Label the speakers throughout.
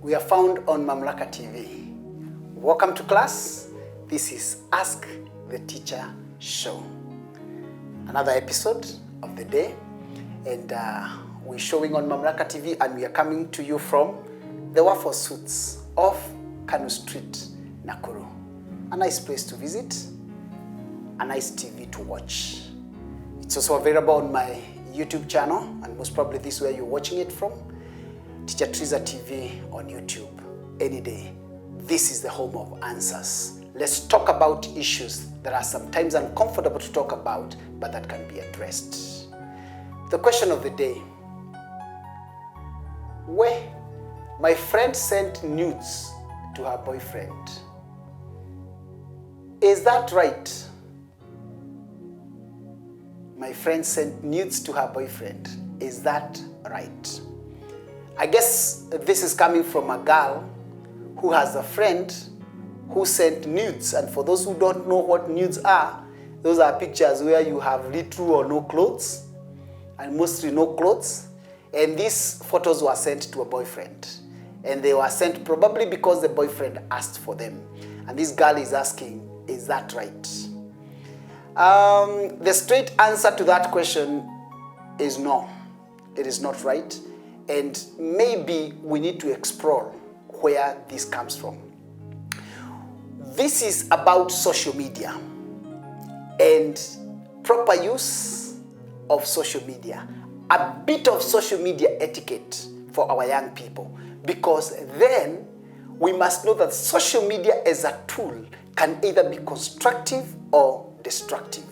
Speaker 1: We are found on Mamlaka TV. Welcome to class. This is Ask the Teacher Show. Another episode of the day. And we're showing on Mamlaka TV, and we are coming to you from the Waffle Suits of Kanu Street, Nakuru. A nice place to visit, a nice TV to watch. It's also available on my YouTube channel, and most probably this is where you're watching it from. Teacher Triza TV on YouTube. Any day. This is the home of answers. Let's talk about issues that are sometimes uncomfortable to talk about, but that can be addressed. The question of the day. Where my friend sent nudes to her boyfriend. Is that right? My friend sent nudes to her boyfriend. Is that right? I guess this is coming from a girl who has a friend who sent nudes. And for those who don't know what nudes are, those are pictures where you have little or no clothes, and mostly no clothes. And these photos were sent to a boyfriend. And they were sent probably because the boyfriend asked for them. And this girl is asking, is that right? The straight answer to that question is no. It is not right. And maybe we need to explore where this comes from. This is about social media and proper use of social media. A bit of social media etiquette for our young people. Because then we must know that social media as a tool can either be constructive or destructive.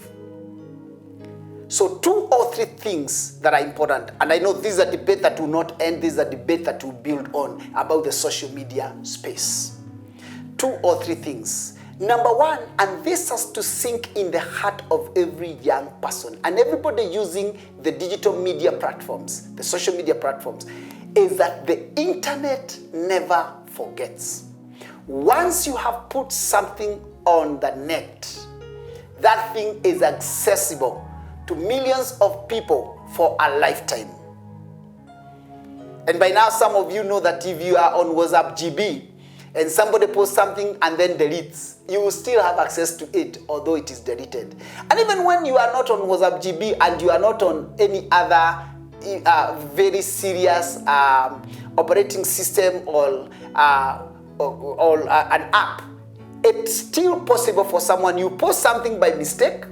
Speaker 1: So 2 or 3 things that are important, and I know this is a debate that will not end, this is a debate that will build on about the social media space. 2 or 3 things. Number 1, and this has to sink in the heart of every young person and everybody using the digital media platforms, the social media platforms, is that the internet never forgets. Once you have put something on the net, that thing is accessible to millions of people for a lifetime. And by now, some of you know that if you are on WhatsApp GB and somebody posts something and then deletes, you will still have access to it, although it is deleted. And even when you are not on WhatsApp GB and you are not on any other very serious operating system or an app, it's still possible for someone, you post something by mistake,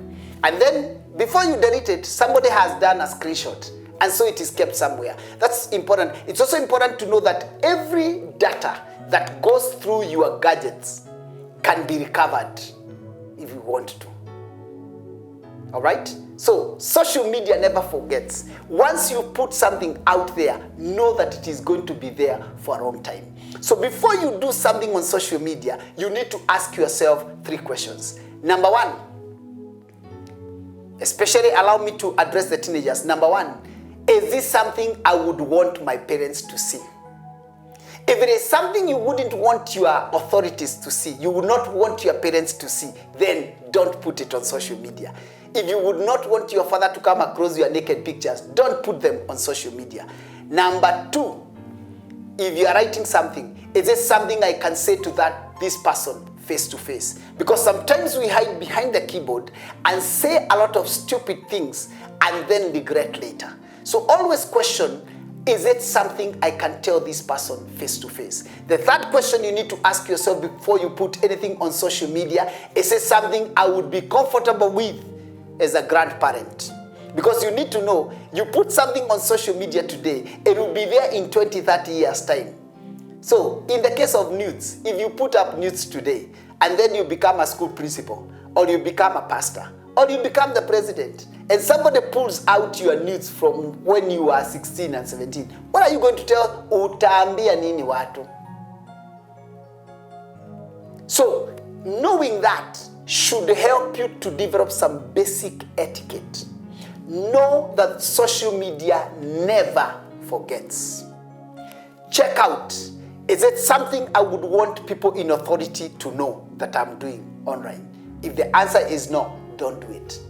Speaker 1: and then before you delete it, somebody has done a screenshot, and so it is kept somewhere. That's important. It's also important to know that every data that goes through your gadgets can be recovered if you want to. All right? So, social media never forgets. Once you put something out there, know that it is going to be there for a long time. So, before you do something on social media, you need to ask yourself 3 questions. Number 1, especially allow me to address the teenagers. Number 1, is this something I would want my parents to see? If it is something you wouldn't want your authorities to see, you would not want your parents to see, then don't put it on social media. If you would not want your father to come across your naked pictures, don't put them on social media. Number 2, if you are writing something, is it something I can say to this person face to face? Because sometimes we hide behind the keyboard and say a lot of stupid things and then regret later. So always question, is it something I can tell this person face to face? The third question you need to ask yourself before you put anything on social media, is it something I would be comfortable with as a grandparent? Because you need to know, you put something on social media today, it will be there in 20, 30 years' time. So, in the case of nudes, if you put up nudes today, and then you become a school principal, or you become a pastor, or you become the president, and somebody pulls out your nudes from when you are 16 and 17, what are you going to tell? Utaambia nini watu? So, knowing that should help you to develop some basic etiquette. Know that social media never forgets. Check out, is it something I would want people in authority to know that I'm doing online? If the answer is no, don't do it.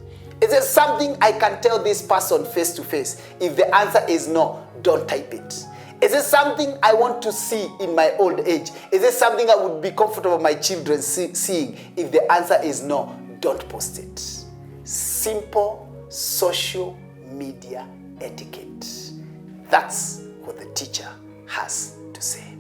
Speaker 1: Is it something I can tell this person face to face? If the answer is no, don't type it. Is Is it something I want to see in my old age? Is it something I would be comfortable my children seeing? If the answer is no, don't post it. Simple social media etiquette. That's what the teacher has to say.